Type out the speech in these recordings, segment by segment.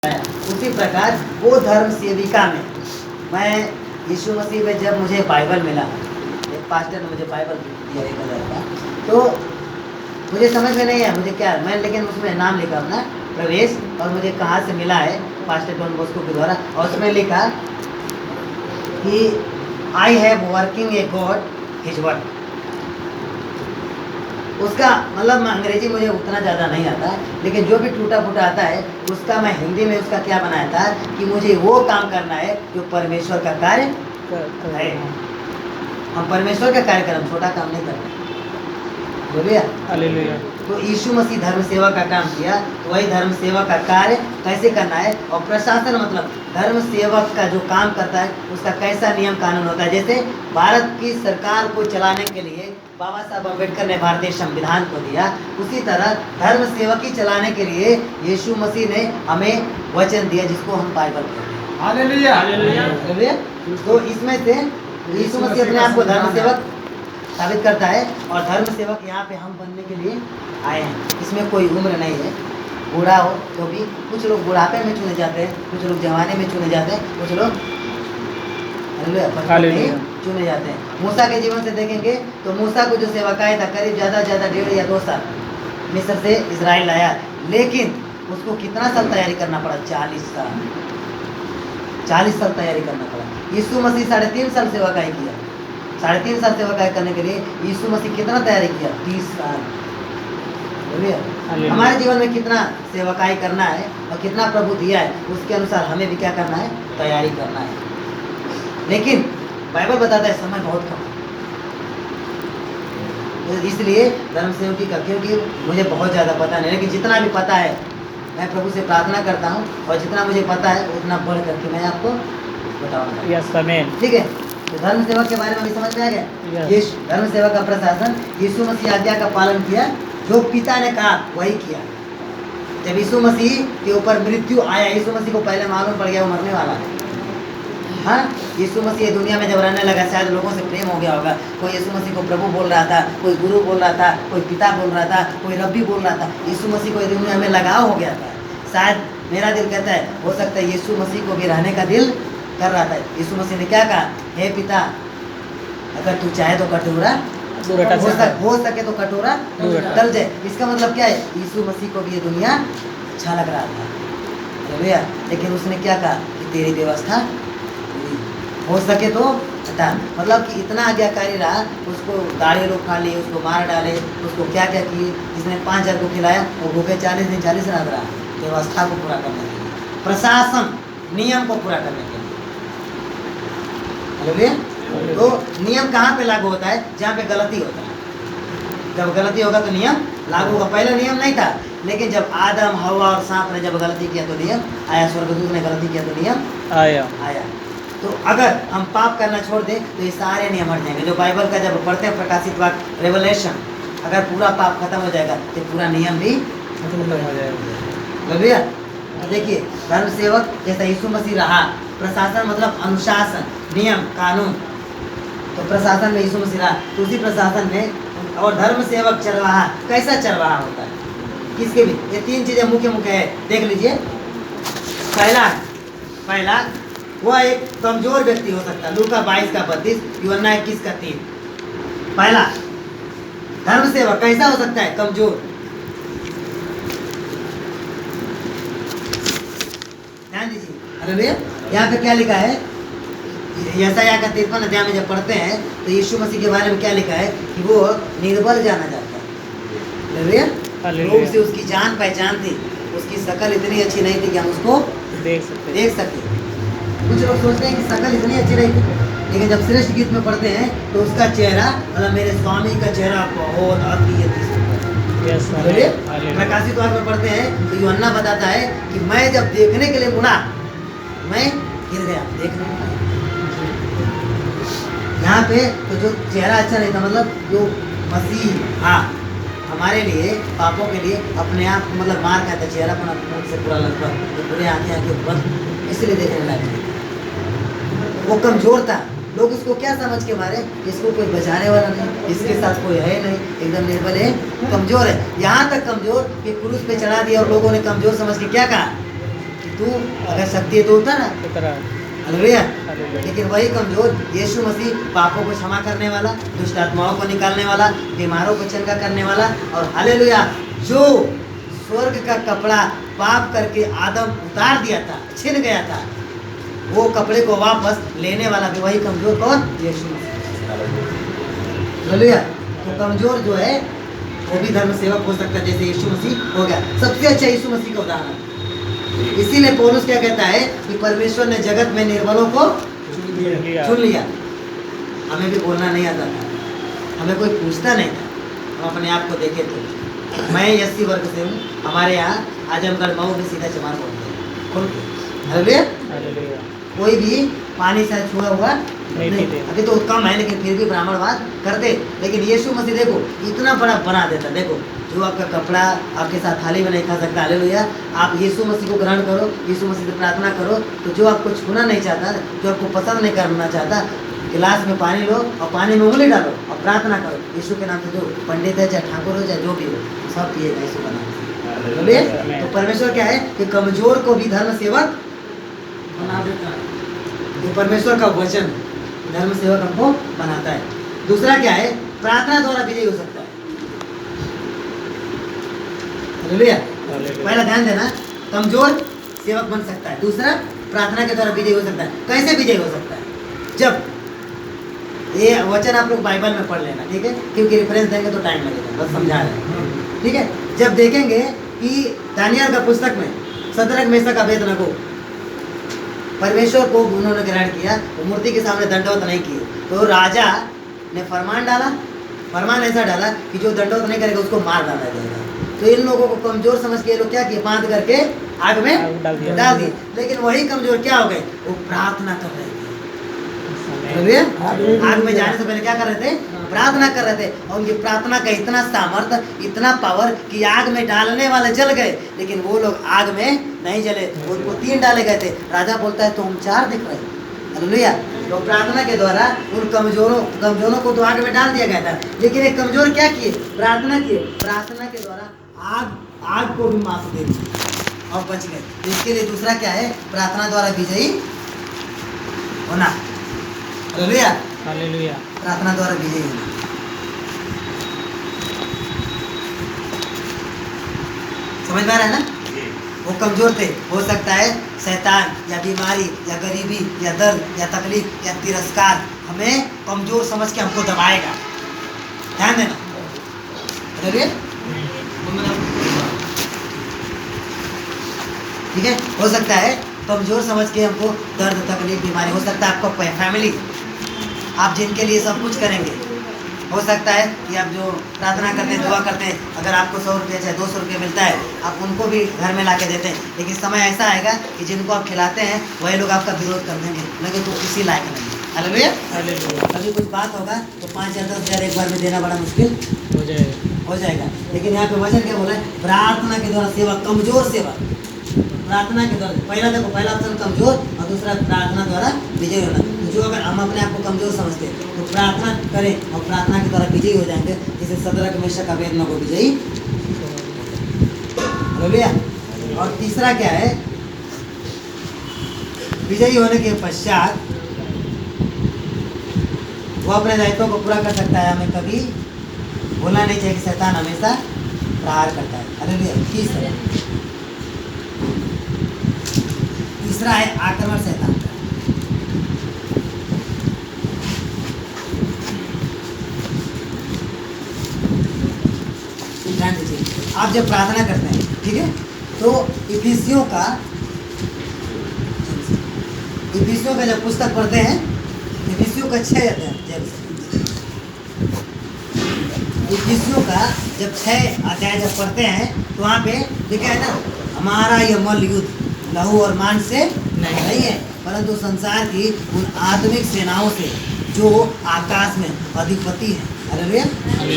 उसी प्रकार वो धर्म सेविका में मैं यीशु मसीह में जब मुझे बाइबल मिला, एक पास्टर ने मुझे बाइबल दिया एक हज़ार का, तो मुझे समझ में नहीं आया मुझे क्या मैं, लेकिन उसमें नाम लिखा अपना प्रवेश और मुझे कहाँ से मिला है पास्टर डॉन बॉस्को के द्वारा, और उसमें लिखा कि I have working a god his work. उसका मतलब अंग्रेजी मुझे उतना ज़्यादा नहीं आता, लेकिन जो भी टूटा फूटा आता है उसका मैं हिंदी में उसका क्या बनाया था कि मुझे वो काम करना है जो परमेश्वर का कार्य है। हम परमेश्वर का कार्य करें, छोटा काम नहीं करना। बोलिए हालेलुया। तो यीशु मसीह धर्म सेवा का काम किया, तो वही धर्म सेवा का कार्य कैसे करना है, और प्रशासन मतलब धर्म सेवक का जो काम करता है उसका कैसा नियम कानून होता है। जैसे भारत की सरकार को चलाने के लिए बाबा साहब अम्बेडकर ने भारतीय संविधान को दिया, उसी तरह धर्म सेवकी चलाने के लिए यीशु मसीह ने हमें वचन दिया जिसको हम बाइबल कहते हैं। Hallelujah hallelujah. तो इसमें से यीशु मसीह अपने आप को धर्म सेवक साबित करता है, और धर्म सेवक यहाँ पे हम बनने के लिए आए हैं। इसमें कोई उम्र नहीं है, बूढ़ा हो तो भी, कुछ लोग बुढ़ापे में चुने जाते हैं, कुछ लोग जवानी में चुने जाते हैं, कुछ लोग बचपन में चुने जाते हैं। मूसा के जीवन से देखेंगे तो मूसा को जो सेवकाई था करीब ज़्यादा 1.5 या 2 साल मिस्र से इजराइल लाया, लेकिन उसको कितना साल तैयारी करना पड़ा? 40 साल 40 साल तैयारी करना पड़ा। यीशु मसीह 3.5 साल सेवकाई किया। 3.5 साल सेवकाई करने के लिए यीशु मसीह कितना तैयारी किया? 30 साल। बोलिए हमारे जीवन में कितना सेवकाई करना है और कितना प्रभु दिया है, उसके अनुसार हमें भी क्या करना है? तैयारी करना है। लेकिन बाइबल बताता है समय बहुत कम है, तो इसलिए धर्म सेवकी का, क्योंकि मुझे बहुत ज़्यादा पता नहीं, लेकिन जितना भी पता है मैं प्रभु से प्रार्थना करता हूँ, और जितना मुझे पता है उतना बढ़ करके मैं आपको बताऊँगा। यस आमीन। ठीक है, तो धर्म सेवक के बारे में अभी समझ में आ गया। ये धर्म सेवक का प्रशासन, यीशु मसीह आज्ञा का पालन किया, जो पिता ने कहा वही किया। जब यीशु मसीह के ऊपर मृत्यु आया, यीशु मसीह को पहले मालूम पड़ गया वो मरने वाला है। हाँ, यीशु मसीह दुनिया में जब रहने लगा, शायद लोगों से प्रेम हो गया होगा। कोई यीशु मसीह को प्रभु बोल रहा था, कोई गुरु बोल रहा था, कोई पिता बोल रहा था, कोई रब्बी बोल रहा था। यीशु मसीह को दुनिया में लगाव हो गया था। शायद मेरा दिल कहता है हो सकता है यीशु मसीह को भी रहने का दिल कर रहा था। यीशु मसीह ने क्या कहा? हे पिता, अगर तू चाहे तो कटोरा हो सके तो कटोरा टल जाए। इसका मतलब क्या है? यीशु मसीह को भी ये दुनिया अच्छा लग रहा था, लेकिन उसने क्या कहा कि तेरी व्यवस्था हो सके तो हटा। मतलब कि इतना आज्ञाकारी रहा, उसको गाड़ी लोग खा लिए, उसको मार डाले, उसको क्या क्या किए। जिसने 5000 को खिलाया वो भूखे 40 दिन 40 रात रहा, व्यवस्था को पूरा करने के लिए, प्रशासन नियम को पूरा करने के लिए। तो नियम कहाँ पे लागू होता है? जहाँ पे गलती होता है। जब गलती होगा तो नियम लागू होगा। पहले नियम नहीं था, लेकिन जब आदम हवा और सांप ने जब गलती किया तो नियम आया, स्वर्गदूत ने गलती किया तो नियम आया। तो अगर हम पाप करना छोड़ दें तो ये सारे नियम हट जाएंगे। जो बाइबल का जब पढ़ते हैं प्रकाशित वाक्य रेवलेशन, अगर पूरा पाप खत्म हो जाएगा तो पूरा नियम भी खत्म हो जाएगा। देखिए धर्म सेवक जैसा यीशु मसीह रहा, प्रशासन मतलब अनुशासन, नियम कानून, तो प्रशासन में यीशु मसीह रहा, तो उसी प्रशासन में। और धर्म सेवक चरवाहा, कैसा चरवाहा होता है? किसके भी ये 3 चीज़ें मुख्य है, देख लीजिए। पहला वह एक कमजोर व्यक्ति हो सकता है, लूका 22 का 32, यूहन्ना 21 का 3। पहला धर्म सेवक कैसा हो सकता है? कमजोर। ध्यान दीजिए, हालेलुया। यहाँ पे क्या लिखा है? यशायाह का 53 अध्याय में जब पढ़ते हैं तो यीशु मसीह के बारे में क्या लिखा है कि वो निर्बल जाना जाता है। लोग से उसकी जान पहचान थी, उसकी शक्ल इतनी अच्छी नहीं थी कि हम उसको देख सकते। कुछ लोग सोचते हैं कि शक्ल इतनी अच्छी नहीं थी, लेकिन जब श्रेष्ठ गीत में पढ़ते हैं तो उसका चेहरा, मतलब मेरे स्वामी का चेहरा बहुत अति प्रकाशित वाक्य में पढ़ते हैं तो यूहन्ना बताता है कि मैं जब देखने के लिए मुड़ा, मैं गिर गया, देख नहीं पाया। यहाँ पे तो जो चेहरा अच्छा नहीं था, मतलब जो मसीह हमारे लिए, पापों के लिए अपने आप को मतलब मार खाया था, चेहरा अपना से पूरा लगभग, तो पूरे आंखें बंद, इसलिए देखने लगे। वो कमजोर था। लोग इसको क्या समझ के मारे? इसको कोई बचाने वाला नहीं, इसके साथ कोई है नहीं, एकदम निर्बल है, कमजोर है। यहाँ तक कमजोर कि क्रूस पे चढ़ा दिया और लोगों ने कमजोर समझ के क्या कहा कि तू अगर शक्ति है तो उतर। उतरा। हालेलुया। हालेलुया। लेकिन वही कमजोर यीशु मसीह पापों को क्षमा करने वाला, दुष्ट आत्माओं को निकालने वाला, बीमारों को चंगा करने वाला, और हालेलुया जो स्वर्ग का कपड़ा पाप करके आदम उतार दिया था, छिन गया था, वो कपड़े को वापस लेने वाला भी वही कमजोर कौन? यीशु मसीह। हालेलुया। तो कमजोर जो है वो भी धर्म सेवक हो सकता है, जैसे यीशु मसीह हो गया। सबसे अच्छा यीशु मसीह का उदाहरण। इसीलिए पौलुस क्या कहता है कि परमेश्वर ने जगत में निर्बलों को चुन लिया। हमें भी बोलना नहीं आता था, हमें कोई पूछता नहीं था, हम अपने आप को देखे थे। मैं 80 वर्ग से हूँ, हमारे यहाँ आजमगढ़ मऊ में सीधा चमार बोलते हैं खुल के। हालेलुया। हालेलुया। कोई भी पानी से छुआ हुआ नहीं पीते। अभी तो कम है, लेकिन फिर भी ब्राह्मणवाद करते। लेकिन यीशु मसीह देखो इतना बड़ा बना देता। देखो जो आपका कपड़ा आपके साथ थाली में नहीं खा सकता, हालेलुया, आप यीशु मसीह को ग्रहण करो, यीशु मसीह से प्रार्थना करो, तो जो आपको छूना नहीं चाहता, जो आपको पसंद नहीं करना चाहता, गिलास में पानी लो और पानी में उंगली डालो और प्रार्थना करो यीशु के नाम से। जो पंडित है, चाहे ठाकुर हो, चाहे जो भी हो, सब पिएगा यीशु का नाम से। हालेलुया। तो परमेश्वर क्या है कि कमजोर को भी धर्म सेवक बना देता है। ये परमेश्वर का वचन है, धर्म सेवक हमको बनाता है। दूसरा क्या है? प्रार्थना द्वारा विजयी हो सकता है। हालेलुया। पहला ध्यान देना, कमजोर सेवक बन सकता है। दूसरा, प्रार्थना के द्वारा विजयी हो सकता है। कैसे विजयी हो सकता है? जब ये वचन आप लोग बाइबल में पढ़ लेना, ठीक है, क्योंकि रेफरेंस देंगे तो टाइम लगेगा, बस समझा रहे हैं, ठीक है। जब देखेंगे कि दानियल का पुस्तक में सदरक मेशक अबेदनगो परमेश्वर को उन्होंने ग्रहण किया, वो मूर्ति के सामने दंडवत नहीं किए, तो राजा ने फरमान डाला, फरमान ऐसा डाला कि जो दंडवत नहीं करेगा उसको मार डाला जाएगा। तो इन लोगों को कमजोर समझ के ये लोग क्या किए? बांध करके आग में डाल दिए। लेकिन वही कमजोर क्या हो गए? वो प्रार्थना कर रहे थे। आग में जाने से पहले क्या कर रहे थे? प्रार्थना कर रहे थे। और उनकी प्रार्थना का इतना सामर्थ्य, इतना पावर कि आग में डालने वाले जल गए, लेकिन वो लोग आग में नहीं जले, उनको 3 डाले गए थे। राजा बोलता है तो हम 4 दिख रहे हैं। हालेलुया। तो प्रार्थना के द्वारा उन कमजोरों को तो आग में डाल दिया गया था, लेकिन एक कमजोर क्या किए? प्रार्थना किए। प्रार्थना के द्वारा आग को भी माफ दे दी और बच गए। इसके लिए दूसरा क्या है? प्रार्थना द्वारा विजयी होना। हालेलुया। हालेलुया। प्रार्थना द्वारा विजयी होना। समझ में आ रहा है ना? वो कमजोर थे, हो सकता है शैतान या बीमारी या गरीबी या दर्द या तकलीफ या तिरस्कार हमें कमजोर समझ के हमको दबाएगा। ध्यान देना। ठीक है, हो सकता है कमजोर समझ के हमको दर्द तकलीफ बीमारी, हो सकता है आपको फैमिली, आप जिनके लिए सब कुछ करेंगे, हो सकता है कि आप जो प्रार्थना करते हैं, दुआ करते हैं, अगर आपको 100 रुपये चाहे 200 रुपये मिलता है, आप उनको भी घर में ला के देते हैं, लेकिन समय ऐसा आएगा कि जिनको आप खिलाते हैं वही लोग आपका विरोध कर देंगे, लेकिन तो किसी लायक नहीं। हालेलुया। कभी कुछ बात होगा तो 5 या 10 हज़ार एक बार में देना बड़ा मुश्किल हो जाएगा। लेकिन यहाँ पे वचन क्या बोला है? प्रार्थना के द्वारा सेवा, कमजोर सेवा। प्रार्थना के द्वारा, पहला ऑप्शन कमजोर और दूसरा प्रार्थना द्वारा विजय होना। जो अगर हम अपने आप को कमजोर समझते हैं तो प्रार्थना करें और प्रार्थना के द्वारा विजयी हो जाएंगे, जैसे सदरक मेशक अबेदनगो को विजयी। हालेलुया। और तीसरा क्या है? विजयी होने के पश्चात वो अपने दायित्वों को पूरा कर सकता है। हमें कभी भूलना नहीं चाहिए कि शैतान हमेशा प्रहार करता है। हालेलुया। तीसरा है आक्रमण शैतान का। ध्यान दीजिए, आप जब प्रार्थना करते हैं, ठीक है, तो इफिसियों का जब पुस्तक पढ़ते हैं, इफिसियों का 6 अध्याय, इफिसियों का जब 6 अध्याय जब पढ़ते हैं तो वहाँ पे लिखा है ना, हमारा यह मल्ल युद्ध लहू और मांस से नहीं है, परंतु संसार की उन आत्मिक सेनाओं से जो आकाश में अधिपति है। हालेलुया।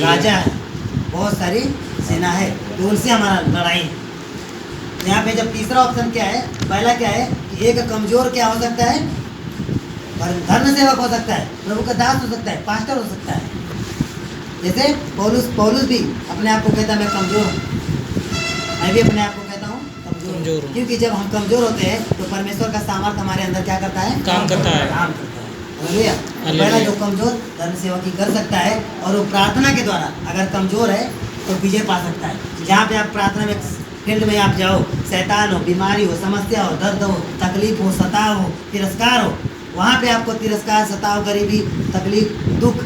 राजा है, बहुत सारी सेना है, तो उनसे हमारा लड़ाई है। यहाँ पे जब तीसरा ऑप्शन क्या है? पहला क्या है कि एक कमजोर क्या हो सकता है? धर्म सेवक हो सकता है, प्रभु का दास हो सकता है, पास्टर हो सकता है। जैसे पौलुस भी अपने आप को कहता है मैं कमजोर हूँ, मैं भी अपने आप को कहता हूँ कमजोर हूँ। कमजोर हूँ। क्योंकि जब हम कमजोर होते हैं तो परमेश्वर का सामर्थ हमारे अंदर क्या करता है? काम करता है। काम करता है। हालेलुया। तो पहला जो कमजोर धर्म सेवकी कर सकता है और वो प्रार्थना के द्वारा अगर कमजोर है तो विजय पा सकता है। जहाँ पे आप प्रार्थना में फील्ड में आप जाओ, शैतान हो, बीमारी हो, समस्या हो, दर्द हो, तकलीफ हो, सताव हो, तिरस्कार हो, वहाँ पे आपको तिरस्कार, सताव, गरीबी, तकलीफ, दुख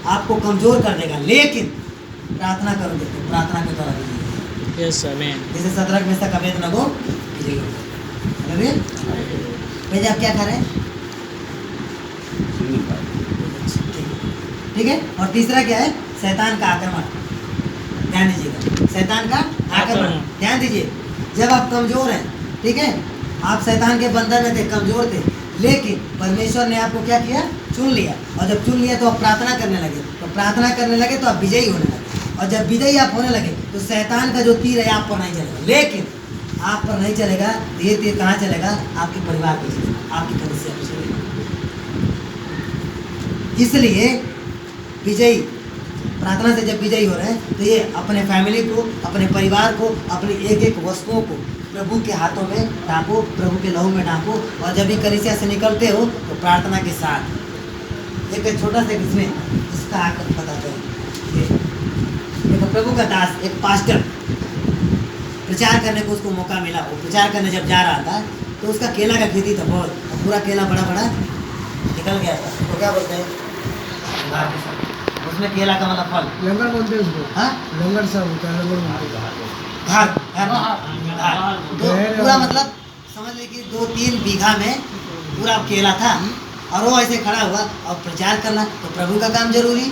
आपको कमजोर कर देगा। लेकिन प्रार्थना करोगे तो प्रार्थना के द्वारा विजय होगा। यस आमीन। जैसे शद्रक मेशक अबेदनगो विजय होगा। हालेलुया। भैया आप क्या कर रहे हैं? ठीक है। और तीसरा क्या है? शैतान का आक्रमण। ध्यान दीजिएगा, शैतान का आक्रमण। ध्यान दीजिए, जब आप कमजोर हैं, ठीक है, आप शैतान के बंधन में थे, कमजोर थे, लेकिन परमेश्वर ने आपको क्या किया? चुन लिया। और जब चुन लिया तो आप प्रार्थना करने लगे, तो प्रार्थना करने लगे तो आप विजयी होने लगे। और जब विजयी आप होने लगे तो शैतान का जो तीर है आप पर नहीं चलेगा। लेकिन आप पर नहीं चलेगा तो ये तीर कहाँ चलेगा? आपके परिवार पे चलेगा, आपकी कलीसिया पे चलेगा। इसलिए विजयी, प्रार्थना से जब विजयी हो रहे हैं तो ये अपने फैमिली को, अपने परिवार को, अपनी एक एक वस्तुओं को प्रभु के हाथों में ढांपो, प्रभु के लहू में ढांपो। और जब भी कलीसिया से निकलते हो तो प्रार्थना के साथ एक छोटा सा इसमें इसका आकर बताते हैं। एक प्रभु का दास, एक पास्टर प्रचार करने को उसको मौका मिला। वो प्रचार करने जब जा रहा था तो उसका केला का खेती था बहुत, और पूरा केला बड़ा बड़ा निकल गया था। तो क्या बोलते हैं? उसमें केला का मतलब फल लंगर बोलते हैं उसको। हाँ, लंगर सा होता है, लंगर बोलते हैं। घर घर तो पूरा मतलब समझ लीजिए कि 2-3 बीघा में पूरा केला था। और वो ऐसे खड़ा हुआ और प्रचार करना, तो प्रभु का काम जरूरी।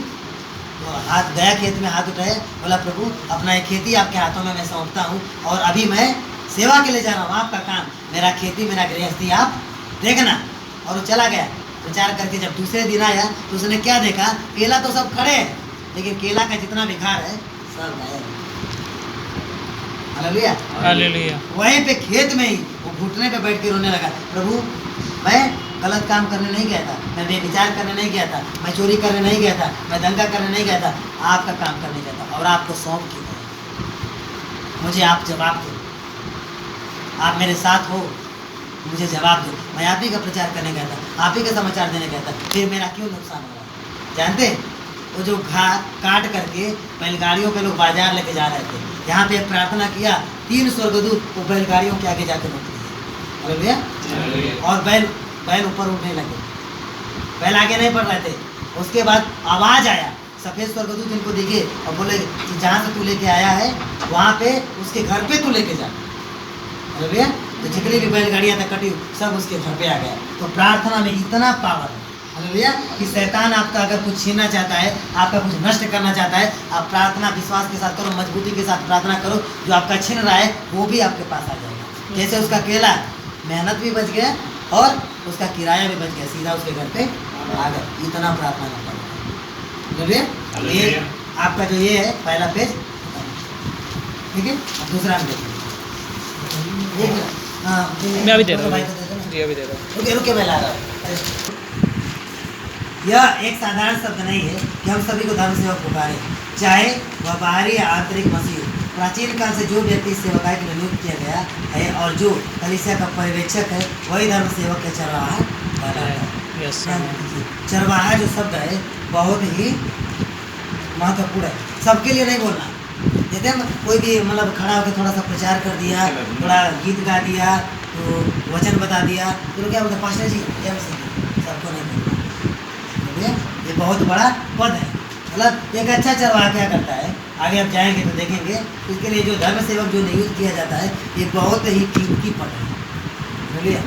तो हाथ गया, खेत में हाथ उठाया, बोला प्रभु अपना एक खेती आपके हाथों में मैं सौंपता हूँ और अभी मैं सेवा के लिए जा रहा हूँ। आपका काम, मेरा खेती, मेरा गृहस्थी आप देखना। और वो चला गया प्रचार करके। जब दूसरे दिन आया तो उसने क्या देखा? केला तो सब खड़े हैं, लेकिन केला का जितना विखार है सब गायब। हालेलुया। हालेलुया। वहीं पे खेत में ही वो घुटने पे बैठ के रोने लगा, प्रभु मैं गलत काम करने नहीं गया था, मैं बेविचार करने नहीं गया था, मैं चोरी करने नहीं गया था, मैं दंगा करने नहीं गया था, आपका काम करने गया था और आपको सौंप के गया। मुझे आप जवाब दो, आप मेरे साथ हो, मुझे जवाब दो। मैं आप ही का प्रचार करने गया था, आप ही का समाचार देने गया था, फिर मेरा क्यों नुकसान हो रहा है? जानते हैं वो जो घास काट करके बैलगाड़ियों पे लोग बाजार लेके जा रहे थे, यहाँ पे प्रार्थना किया, 3 स्वर्गदूत वो बैलगाड़ियों के आगे जाके रोक दिए। हालेलुया। और बैल ऊपर उठने लगे, बैल आगे नहीं बढ़ रहे थे। उसके बाद आवाज़ आया, सफ़ेद स्वर्गदूत इनको दिखे और बोले कि जहाँ से तू लेके आया है वहाँ पे उसके घर पे तू लेके जा। हालेलुया। तो जितनी भी बैलगाड़ियाँ तक कटी सब उसके घर पे आ गया। तो प्रार्थना में इतना पावर है, हालेलुया, कि शैतान आपका अगर कुछ छीनना चाहता है, आपका कुछ नष्ट करना चाहता है, आप प्रार्थना विश्वास के साथ करो, मजबूती के साथ प्रार्थना करो, जो आपका छीन रहा है वो भी आपके पास आ जाएगा। जैसे उसका केला, मेहनत भी बच गया और उसका किराया भी बच गया, सीधा उसके घर पे आ गया। इतना प्रार्थना करना है। ये आपका जो ये है पहला पेज, ठीक है। अब दूसरा में देखिए। हाँ, मैं अभी दे रहा भाई हूँ को दे देना। जी, अभी दे रहा हूँ। रुके रुके मैं ला रहा हूँ। यह एक साधारण शब्द नहीं है कि हम सभी को धर्म सेवक पुकारें, चाहे वह बाहरी या आंतरिक मसीह हो। प्राचीन काल से जो व्यक्ति सेवकाई के लिए नियुक्त किया गया है और जो कलीसिया का पर्यवेक्षक है वही धर्म सेवक के चरवाहा कहलाता है। यस ध्यान दीजिए, चरवाहा जो शब्द है बहुत ही महत्वपूर्ण है। सबके लिए नहीं बोलना। जैसे हम कोई भी मतलब खड़ा होकर थोड़ा सा प्रचार कर दिया, थोड़ा गीत गा दिया, तो वचन बता दिया, तो क्या बोलते पास्टर जी क्या सबको नहीं बोलना। ये बहुत बड़ा पद है। मतलब एक अच्छा चरवाहा क्या करता है, आगे आप जाएंगे तो देखेंगे। इसके लिए जो धर्म सेवक जो नियुक्त किया जाता है ये बहुत ही कीमती पद है। बोलिए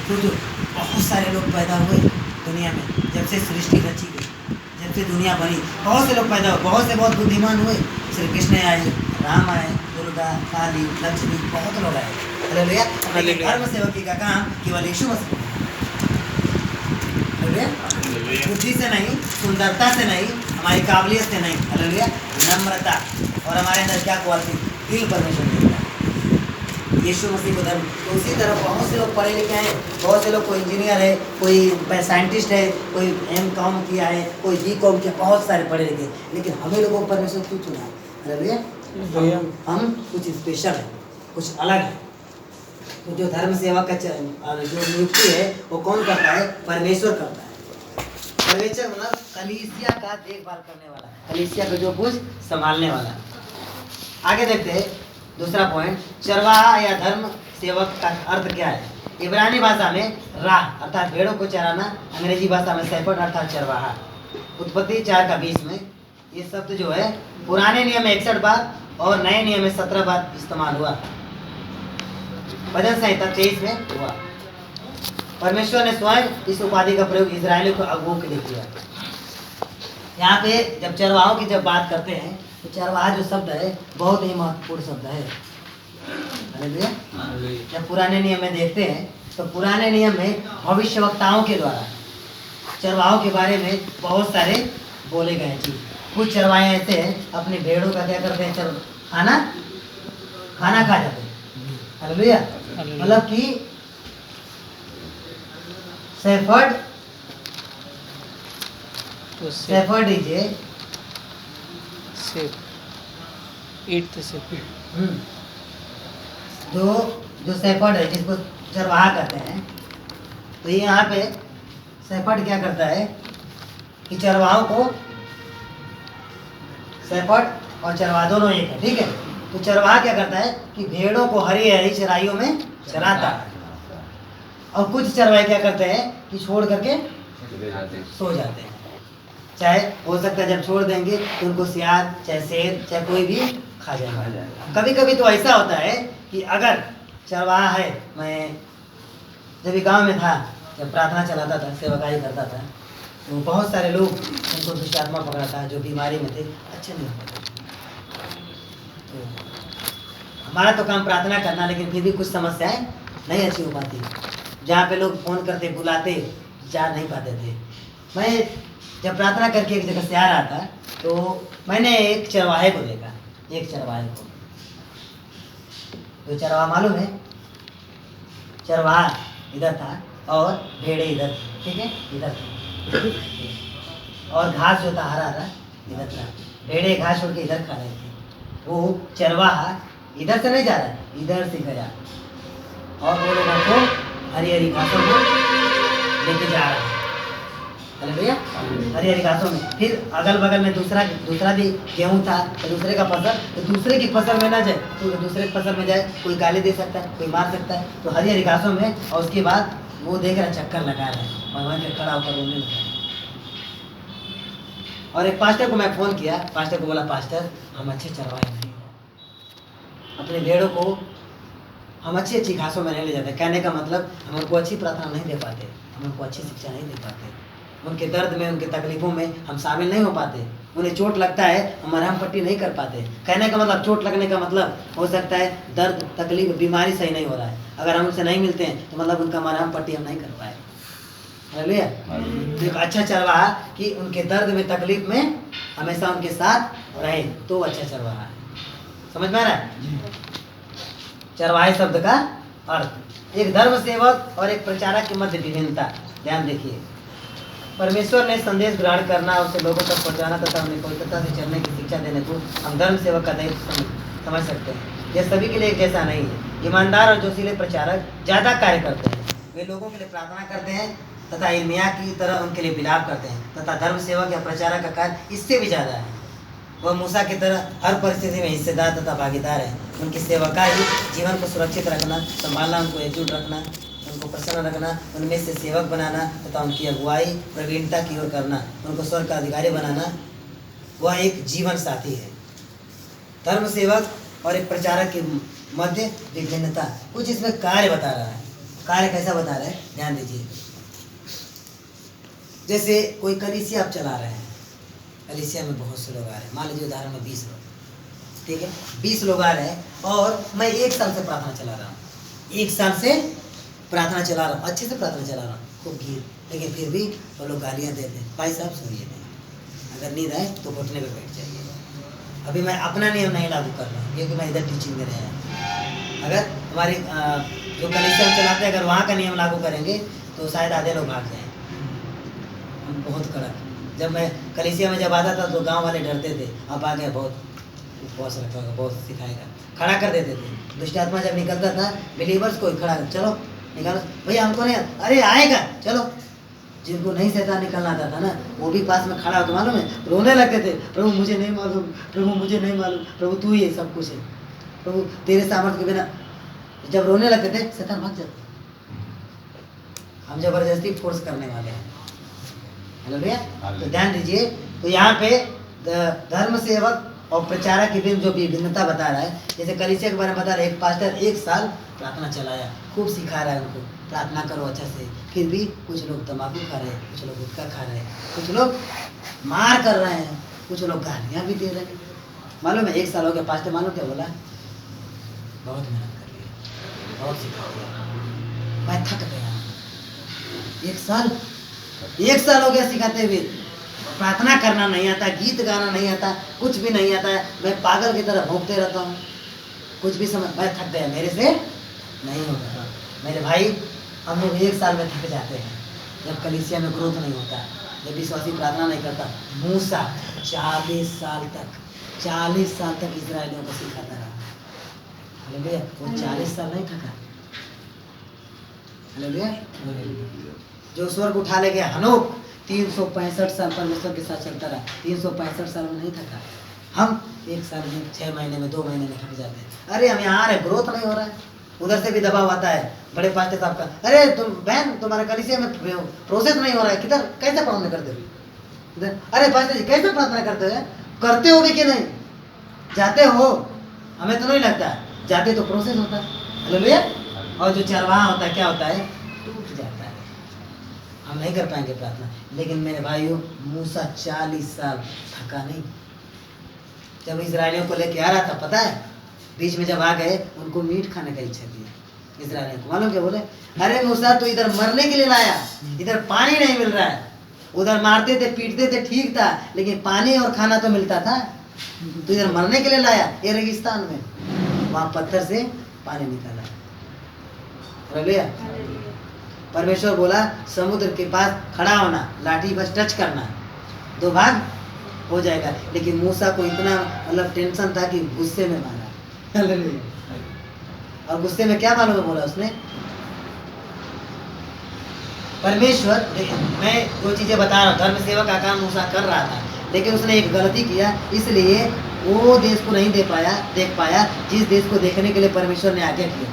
सोचो, बहुत सारे लोग पैदा हुए दुनिया में, जब से सृष्टि रची गई, जब से दुनिया बनी, बहुत से लोग पैदा हुए, बहुत से बहुत बुद्धिमान हुए। श्री कृष्ण आए, राम आए, दुर्गा, काली, लक्ष्मी, बहुत लोग आए। हालेलुया। धर्म सेवकी का काम केवल यीशु मसीह, बुद्धि से नहीं, सुंदरता से नहीं, हमारी काबिलियत से नहीं, हालेलुया, नम्रता और हमारे अंदर क्या क्वालिटी, दिल परमेश्वर देता है यीशु मसीह को धर्म। तो उसी तरह बहुत से लोग पढ़े लिखे हैं, बहुत से लोग, कोई इंजीनियर है, कोई साइंटिस्ट है, कोई M.Com किया है, कोई B.Com किया, बहुत सारे पढ़े लिखे, लेकिन हमें लोगों को परमेश्वर क्यों चुना है? हालेलुया। हम कुछ स्पेशल है, कुछ अलग है। तो जो धर्म सेवा का जो नियुक्ति है वो कौन करता है? परमेश्वर करता है। परमेश्वर मतलब कलीसिया का देखभाल करने वाला, कलीसिया को जो कुछ संभालने वाला। आगे देखते हैं दूसरा पॉइंट, चरवाहा या धर्म सेवक का अर्थ क्या है? इब्रानी भाषा में राह अर्थात भेड़ों को चराना, अंग्रेजी भाषा में शेपर्ड अर्थात चरवाहा। उत्पत्ति 4:20 में ये शब्द जो है पुराने नियम में 61 बार और नए नियम में 17 बार इस्तेमाल हुआ। भजन संहिता 23 में हुआ। परमेश्वर ने स्वयं इस उपाधि का प्रयोग इजरायलियों को अगुओं के लिए किया। यहाँ पे जब चरवाहों की जब बात करते हैं तो चरवाहा जो शब्द है बहुत ही महत्वपूर्ण शब्द है। हालेलुया। जब पुराने नियम में देखते हैं तो पुराने नियम में भविष्यवक्ताओं के द्वारा चरवाहों के बारे में बहुत सारे बोले गए चीज। कुछ चरवाहे ऐसे हैं अपनी भेड़ों का क्या करते हैं? खाना खा जाते हैं। हालेलुया। मतलब कि शेफर्ड इज ए जो शेफर्ड है जिसको चरवाहा कहते हैं, तो ये यहाँ पे शेफर्ड क्या करता है कि चरवाहों को, शेफर्ड और चरवाहा दोनों एक है, ठीक है। तो चरवाहा क्या करता है कि भेड़ों को हरी हरी चराइयों में चराता है, और कुछ चरवाहे क्या करते हैं कि छोड़ करके सो जाते हैं। चाहे हो सकता है जब छोड़ देंगे तो उनको सियार चाहे शेर चाहे कोई भी खा जाएगा। कभी कभी तो ऐसा होता है कि अगर चरवाहा है, मैं जब भी गांव में था, जब प्रार्थना चलाता था, सेवकाई करता था, तो बहुत सारे लोग उनको दुष्ट आत्मा पकड़ा था, जो बीमारी में थे, अच्छे नहीं होते। तो हमारा तो काम प्रार्थना करना, लेकिन फिर भी कुछ समस्याएं नहीं अच्छी हो पाती। जहाँ पे लोग फोन करते बुलाते जा नहीं पाते थे। मैं जब प्रार्थना करके एक जगह से आ रहा था तो मैंने एक चरवाहे को देखा, एक चरवाहे को। तो चरवाहा मालूम है, चरवाहा इधर था और भेड़े इधर, ठीक है, इधर और घास जो था हरा हरा इधर था। भेड़े घास छोड़ के इधर खा रहे थे। वो चरवाहा इधर से नहीं जा रहा, इधर से गया और वो लोगों को हरी हरी घासों को लेके जा रहा है। अरे भैया, हरी हरी घासों में। फिर अगल बगल में दूसरा भी गेहूं था, तो दूसरे का फसल, तो दूसरे की फसल में ना जाए, तो दूसरे की फसल में जाए, कोई गाली दे सकता है, कोई मार सकता है। तो हरी हरी घासों में, और उसके बाद वो देख रहा चक्कर लगा रहा है और वहीं पे खड़ा होकर रोने लगा। और एक पास्टर को मैं फ़ोन किया, पास्टर को बोला, पास्टर हम अच्छे चरवाहे नहीं, अपने भेड़ों को हम अच्छी घासों में नहीं ले जाते। कहने का मतलब हम उनको अच्छी प्रार्थना नहीं दे पाते, हम उनको अच्छी शिक्षा नहीं दे पाते, उनके दर्द में, उनके तकलीफ़ों में हम शामिल नहीं हो पाते। उन्हें चोट लगता है, हम मरहम पट्टी नहीं कर पाते। कहने का मतलब, चोट लगने का मतलब हो सकता है दर्द, तकलीफ, बीमारी सही नहीं हो रहा है, अगर हम उनसे नहीं मिलते हैं तो मतलब उनका मरहम पट्टी हम नहीं कर पाए। हालेलुया। तो एक अच्छा चरवाहा कि उनके दर्द में, तकलीफ में हमेशा उनके साथ रहे, तो अच्छा चरवाहा है। समझ में आ रहा है चरवाहे शब्द का अर्थ? एक धर्म सेवक और एक प्रचारक के मध्य विभिन्नता। ध्यान देखिए, परमेश्वर ने संदेश ग्रहण करना, उसे लोगों तक पहुंचाना तथा उन्हें पवित्रता से चलने की शिक्षा देने को हम धर्म सेवक का दायित्व समझ सकते हैं। यह सभी के लिए एक जैसा नहीं है। ईमानदार और जोशीले प्रचारक ज़्यादा कार्य करते हैं, वे लोगों के लिए प्रार्थना करते हैं तथा इर्मिया की तरह उनके लिए विलाप करते हैं, तथा धर्म सेवक या प्रचारक का कार्य इससे भी ज़्यादा है। वह मूसा की तरह हर परिस्थिति में हिस्सेदार तथा भागीदार है। उनकी सेवकाई जीवन को सुरक्षित रखना, संभालना, उनको एकजुट रखना, उनको प्रसन्न रखना, उनमें से सेवक बनाना तथा उनकी अगुवाई प्रवीणता की ओर करना, उनको स्वर्ग का अधिकारी बनाना, वह एक जीवन साथी है। धर्म सेवक और एक प्रचारक के मध्य विभिन्नता, कुछ इसमें कार्य बता रहा है। कार्य कैसा बता रहा है, ध्यान दीजिए। जैसे कोई कलीसिया आप चला रहे हैं, कलीसिया में बहुत से लोग आ रहे हैं, मान लीजिए उदाहरण में 20 लोग, ठीक है, 20 लोग आ रहे हैं और मैं 1 साल से प्रार्थना चला रहा हूँ, 1 साल से प्रार्थना चला रहा हूँ, अच्छे से प्रार्थना चला रहा हूँ, खूब भीड़, लेकिन फिर भी वो लोग गालियाँ देते हैं, भाई साहब सुनिए नहीं, अगर नींद आए तो घुटने पे बैठ जाइए। अभी मैं अपना नियम नहीं लागू कर रहा हूँ, क्योंकि मैं इधर टीचिंग में रहा। अगर हमारी जो कलीसिया चलाते हैं, अगर वहाँ का नियम लागू करेंगे तो शायद आधे लोग भाग जाएँ। हम बहुत कड़क, जब मैं कलीसिया में जब आता था तो गांव वाले डरते थे, अब आ गए बहुत उपवास रखा होगा, बहुत सिखाएगा। खड़ा कर देते थे। दुष्ट आत्मा जब निकलता था बिलीवर्स को खड़ा कर, चलो निकालो भैया, हमको नहीं, अरे आएगा चलो। जिनको नहीं शैतान निकलना आता था ना, वो भी पास में खड़ा होकर मालूम है रोने लगते थे, प्रभु मुझे नहीं मालूम, प्रभु मुझे नहीं मालूम, प्रभु तू ही है, सब कुछ है, प्रभु तेरे सामर्थ्य के बिना। जब रोने लगते थे शैतान भाग जाता। हम जबरदस्ती फोर्स करने वाले हैं। हालेलुया। तो ध्यान दीजिए, तो यहाँ पे धर्म सेवक और प्रचारक के बीच जो भिन्नता बता रहा है, जैसे कलीसिया के बारे में बता रहा है, एक पास्टर 1 साल प्रार्थना चलाया, खूब सिखा रहा है उनको प्रार्थना करो अच्छा से, फिर भी कुछ लोग तंबाकू खा रहे हैं, कुछ लोग गुटखा खा रहे हैं, कुछ लोग मार कर रहे हैं, कुछ लोग गालियाँ भी दे रहे हैं। मालूम है 1 साल हो गया, पास्टर मालूम क्या बोला, बहुत मेहनत कर लिया, बहुत सिखा दिया, मैं थक गया। 1 साल हो गया सिखाते हुए, प्रार्थना करना नहीं आता, गीत गाना नहीं आता, कुछ भी नहीं आता है, मैं पागल की तरह भोंकते रहता हूँ, कुछ भी समझ, मैं थक गया, मेरे से नहीं होता। मेरे भाई, हम लोग 1 साल में थक जाते हैं जब कलीसिया में ग्रोथ नहीं होता, जब विश्वासी प्रार्थना नहीं करता। मूसा 40 साल तक इजरायलियों को सिखाता रहा। हालेलुया। वो 40 साल नहीं थका। हालेलुया। जो स्वर्ग उठा ले गया हनोक 365 साल परमेश्वर के साथ चलता रहा, 365 साल में नहीं थका। हम 1 साल में, 6 महीने में, 2 महीने में थक जाते हैं। अरे हम यहाँ आ रहे, ग्रोथ नहीं हो रहा है, उधर से भी दबाव आता है बड़े पास्टर साहब का, अरे तुम बहन तुम्हारे कलीसिया में प्रोसेस नहीं हो रहा है, किधर कैसे प्रार्थना करते हो इधर, अरे पास्टर जी कैसे प्रार्थना करते हो, करते हो भी कि नहीं, जाते हो, हमें तो नहीं लगता, जाते तो प्रोसेस होता है। हालेलुया। और जो चरवाहा होता है क्या होता है, टूट जाता है, हम नहीं कर पाएंगे प्रार्थना। लेकिन मेरे भाइयों, मूसा 40 साल थका नहीं। जब इजरायलियों को लेके आ रहा था, पता है बीच में जब आ गए, उनको मीट खाने का इच्छा थी इजरायलियों को। मालूम क्या बोले, अरे मूसा तो इधर मरने के लिए लाया, इधर पानी नहीं मिल रहा है, उधर मारते थे पीटते थे ठीक था, लेकिन पानी और खाना तो मिलता था, तो इधर मरने के लिए लाया, ये रेगिस्तान में, वहां पत्थर से पानी निकाला। हालेलुया। परमेश्वर बोला समुद्र के पास खड़ा होना, लाठी बस टच करना, 2 भाग हो जाएगा। लेकिन मूसा को इतना मतलब टेंशन था कि गुस्से में मारा। हालेलुया। और गुस्से में क्या मालूम बोला उसने, परमेश्वर, मैं जो चीजें बता रहा हूँ, धर्म सेवक का काम मूसा कर रहा था, लेकिन उसने एक गलती किया, इसलिए वो देश को नहीं देख पाया जिस देश को देखने के लिए परमेश्वर ने आज्ञा किया।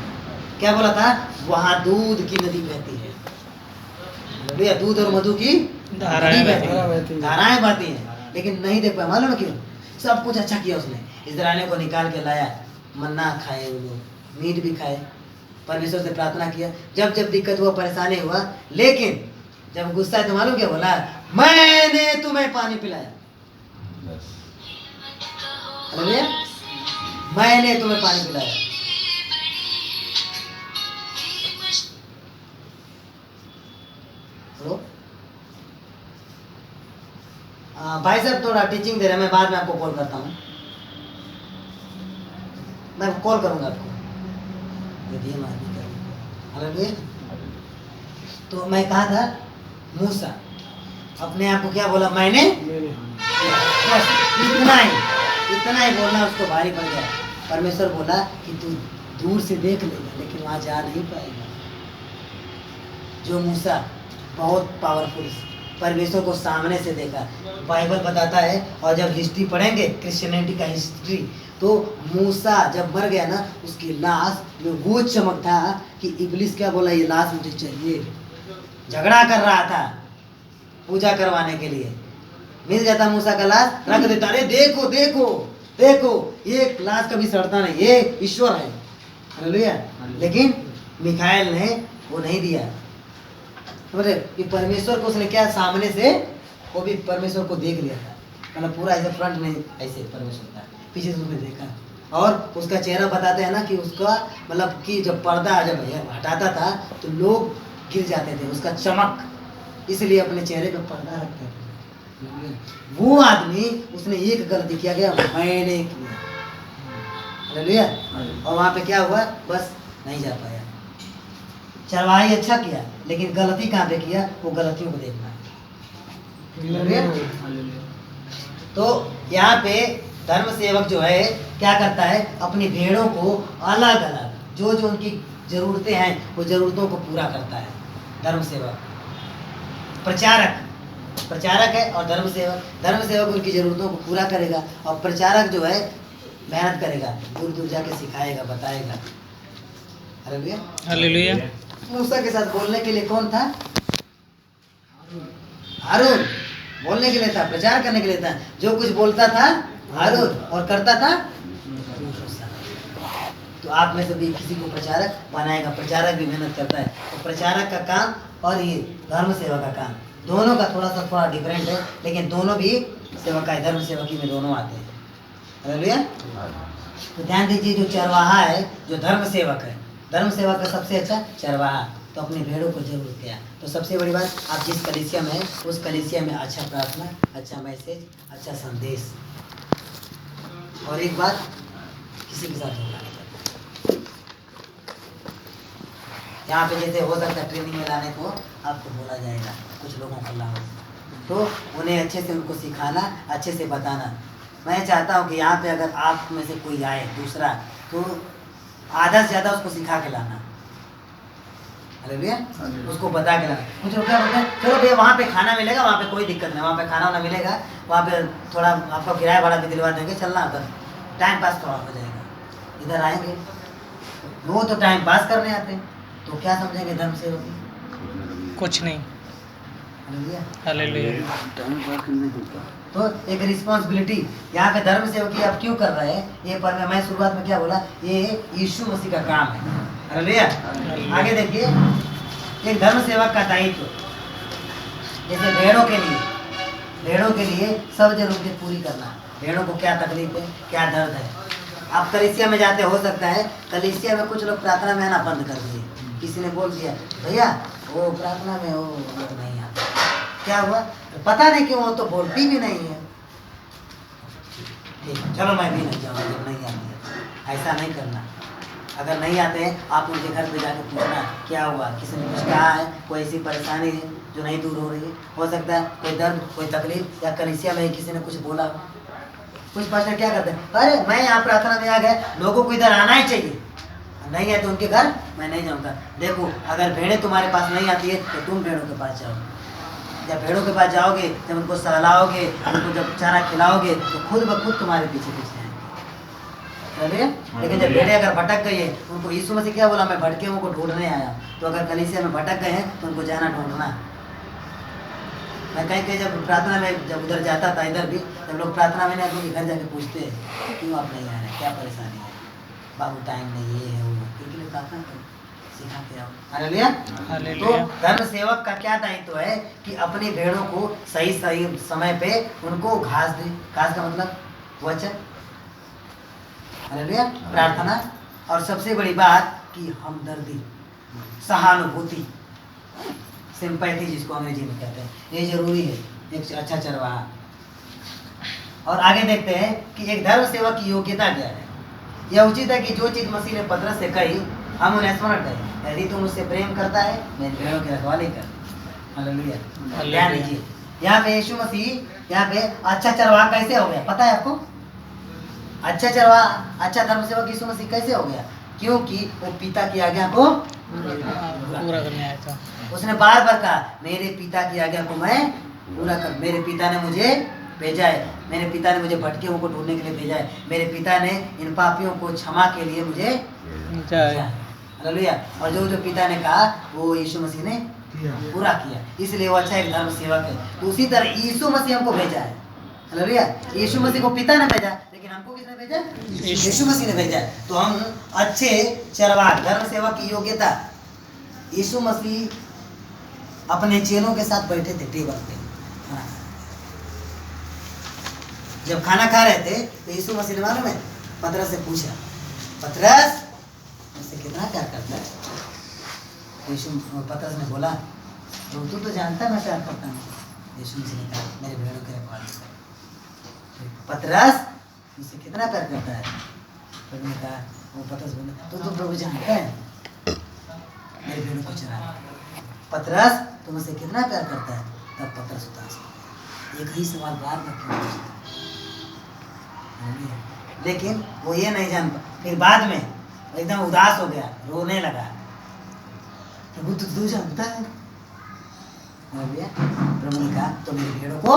क्या बोला था, वहां दूध की नदी बहती है। भैया दूध और मधु की धाराएं बहती बहती हैं, धाराएं बहती हैं, लेकिन नहीं देख पाया। मालूम है क्यों, सब कुछ अच्छा किया उसने, इजराइलियों को निकाल के लाया, मन्ना खाए वो लोग, मीट भी खाए, परमेश्वर से प्रार्थना किया, जब जब दिक्कत हुआ, परेशानी हुआ, लेकिन जब गुस्सा है तो मालूम क्या बोला, मैंने तुम्हें पानी पिलाया। हालेलुया। मैंने तुम्हें पानी पिलाया। भाई साहब थोड़ा टीचिंग दे रहे हैं, मैं बाद में आपको कॉल करता हूँ, मैं कॉल करूंगा आपको। हालेलुया। तो मैं कहा था मूसा अपने आप को क्या बोला, मैंने, बस इतना ही बोलना उसको भारी पड़ गया। परमेश्वर बोला कि तू दूर से देख लेगा, लेकिन वहां जा नहीं पाएगा। जो मूसा बहुत पावरफुल, परमेश्वर को सामने से देखा, बाइबल बताता है। और जब हिस्ट्री पढ़ेंगे क्रिश्चियनिटी का हिस्ट्री, तो मूसा जब मर गया ना, उसकी लाश में वो चमक था कि इब्लिस क्या बोला, ये लाश मुझे चाहिए, झगड़ा कर रहा था पूजा करवाने के लिए। मिल जाता मूसा का लाश, रख देता, अरे देखो देखो देखो, ये लाश कभी सड़ता नहीं, ये ईश्वर है। हालेलुया। लेकिन मिखाएल ने वो नहीं दिया, कि परमेश्वर को उसने क्या सामने से, वो भी परमेश्वर को देख लिया था, मतलब पूरा ऐसे फ्रंट नहीं, ऐसे परमेश्वर था, पीछे से उसने देखा। और उसका चेहरा बताते हैं ना कि उसका मतलब कि जब पर्दा जब हटाता था तो लोग गिर जाते थे, उसका चमक, इसलिए अपने चेहरे पे पर्दा रखते थे। वो आदमी, उसने एक गलती किया गया, मैंने किया। हालेलुया। और वहां पे क्या हुआ, बस नहीं जा पाया। चरवाही अच्छा किया, लेकिन गलती कहाँ पे किया, वो गलतियों को देखना। तो यहाँ पे धर्म सेवक जो है क्या करता है, अपनी भेड़ों को अलग अलग जो जो उनकी जरूरतें हैं वो जरूरतों को पूरा करता है। धर्म सेवक प्रचारक है और धर्म सेवक उनकी जरूरतों को पूरा करेगा और प्रचारक जो है मेहनत करेगा, दूर दूर जाके सिखाएगा, बताएगा। Hallelujah hallelujah. मूसा के साथ बोलने के लिए कौन था? हारून। बोलने के लिए था, प्रचार करने के लिए था। जो कुछ बोलता था हारून और करता था मूसा। तो आप में से भी किसी को प्रचारक बनाएगा। प्रचारक भी मेहनत करता है। तो प्रचारक का काम और ये धर्म सेवक का काम, दोनों का थोड़ा डिफरेंट है, लेकिन दोनों भी सेवक है। धर्म सेवकी में दोनों आते हैं। हालेलुया। तो ध्यान दीजिए, जो चरवाहा है, जो धर्म सेवक है, धर्म सेवक का सबसे अच्छा चरवाहा, तो अपनी भेड़ों को जरूर किया। तो सबसे बड़ी बात, आप जिस कलीसिया में है उस कलीसिया में अच्छा प्रार्थना, अच्छा मैसेज, अच्छा संदेश। और एक बात, किसी के साथ होगा यहाँ पे जैसे हो सकता है ट्रेनिंग में लाने को आपको बोला जाएगा, कुछ लोगों को लाओ, तो उन्हें अच्छे से उनको सिखाना, अच्छे से बताना। मैं चाहता हूँ कि यहाँ पे अगर आप में से कोई आए दूसरा, तो आधा से ज़्यादा उसको सिखा के लाना। हालेलुया। उसको बता के लाना। कुछ लोग क्या बोलते हैं, चलो भैया वहाँ पे खाना मिलेगा, वहाँ पे कोई दिक्कत नहीं, वहाँ पे खाना वाना मिलेगा, वहाँ पे थोड़ा आपको किराया भाड़ा भी दिलवा देंगे, चलना उधर, टाइम पास थोड़ा हो जाएगा। इधर आएंगे वो तो टाइम पास करने आते हैं, तो क्या समझेंगे धर्म सेवक? कुछ नहीं। हालेलुया। हालेलुया। तो एक रिस्पॉन्सिबिलिटी यहाँ पे धर्म सेवकी आप क्यों कर रहे हैं, ये पर मैं शुरुआत में क्या बोला, ये यीशु मसीह का काम है। हालेलुया। आगे देखिए, एक धर्म सेवक का दायित्व, जैसे भेड़ों के लिए सब जरूरतें पूरी करना। भेड़ों को क्या तकलीफ है, क्या दर्द है। आप कलीसिया में जाते, हो सकता है कलीसिया में कुछ लोग प्रार्थना में आना बंद कर दिए। किसी ने बोल दिया, भैया वो प्रार्थना में वो लोग नहीं आते, क्या हुआ पता नहीं क्यों, वो तो बोलती भी नहीं है। ठीक, चलो मैं भी नहीं जाऊँगा जब नहीं आती है। ऐसा नहीं करना। अगर नहीं आते हैं, आप उनके घर पे जाकर पूछना क्या हुआ, किसी ने कुछ कहा है, कोई ऐसी परेशानी है जो नहीं दूर हो रही है। हो सकता है कोई दर्द, कोई तकलीफ, या कलीसिया में किसी ने कुछ बोला। कुछ पास्टर क्या करते हैं, अरे मैं यहाँ प्रार्थना में आ गया, लोगों को इधर आना ही चाहिए, नहीं है तो उनके घर मैं नहीं जाऊँगा। देखो, अगर भेड़ें तुम्हारे पास नहीं आती है तो तुम भेड़ों के पास जाओ। जब भेड़ों के पास जाओगे, जब उनको सहलाओगे, उनको जब चारा खिलाओगे, तो खुद ब खुद तुम्हारे पीछे पीछे आएंगे। लेकिन जब भेड़ें अगर भटक गई है, उनको यीशु मसीह क्या बोला, मैं भटके हुओं को ढूंढने आया। तो अगर कलीसिया में भटक गए हैं तो उनको जाना ढूंढना। मैं कहीं जब प्रार्थना में जब उधर जाता था, इधर भी जब लोग प्रार्थना में नहीं, घर जाके पूछते हैं क्यों आप नहीं आ रहे, क्या परेशानी है, बाबू टाइम नहीं, ये है वो, क्योंकि लोग प्रार्थना करो, सिखा के आओ। हालेलुया। तो धर्म सेवक का क्या दायित्व है कि अपनी भेड़ों को सही समय पे उनको घास दे। घास का मतलब वचन, हालेलुया, प्रार्थना, और सबसे बड़ी बात कि हमदर्दी, सहानुभूति, सिंपैथी जिसको अंग्रेजी में कहते हैं, ये जरूरी है एक अच्छा चरवाहा। और आगे देखते हैं कि एक धर्म सेवक की योग्यता क्या है। यह उचित है कि जो चीज मसीह ने पतरस से कही हम उन्हें स्मरण करें, यदि तुम उससे प्रेम करता है मेरी भेड़ों की रखवाली कर। हालेलुया। ध्यान दीजिए, यहाँ पे यीशु मसीह, यहाँ पे अच्छा चरवाहा कैसे हो गया पता है आपको? अच्छा चरवाहा, अच्छा धर्म सेवक यीशु मसीह कैसे हो गया? क्योंकि वो पिता की आज्ञा को पूरा करने आया था। उसने बार बार कहा, मेरे पिता की आज्ञा को मैं पूरा कर, मेरे पिता ने मुझे भेजा है, मेरे पिता ने मुझे भटके हुओं को ढूंढने के लिए भेजा है, मेरे पिता ने इन पापियों को क्षमा के लिए मुझे भेजा है। हालेलुया। और जो जो पिता ने कहा वो यीशु मसीह ने पूरा किया, इसलिए वो अच्छा एक धर्म सेवक है। तो उसी तरह यीशु मसीह हमको भेजा है। हालेलुया। यीशु मसीह को पिता ने भेजा, लेकिन हमको किसने भेजा? यीशु मसीह ने भेजा। तो हम अच्छे चरवाहा, धर्म सेवक की योग्यता, यीशु मसीह अपने चेलों के साथ बैठे थे टेबल पे। जब खाना खा रहे थे तो यीशु मसीह ने मालूम है पतरस से पूछा, पतरस मुझसे कितना प्यार करता है? यीशु पतरस ने बोला, तू तो जानता है मैं प्यार करता हूँ। यीशु मसीह ने कहा, मेरे भेड़ों की रखवाली कर। पतरस मुझसे कितना प्यार करता है? प्रभु ने कहा, वो पतरस बोला, तो प्रभु जानता है मेरे भेड़ों को चरा। पतरस तुम मुझसे कितना प्यार करता है? तब पतरस उदास हो गया। एक ही सवाल बार बार क्यों पूछता है? लेकिन वो ये नहीं जान फिर बाद में एकदम उदास हो गया, रोने लगा। प्रभु तू जानता है? प्रभु ने कहा तो मेरी भेड़ों को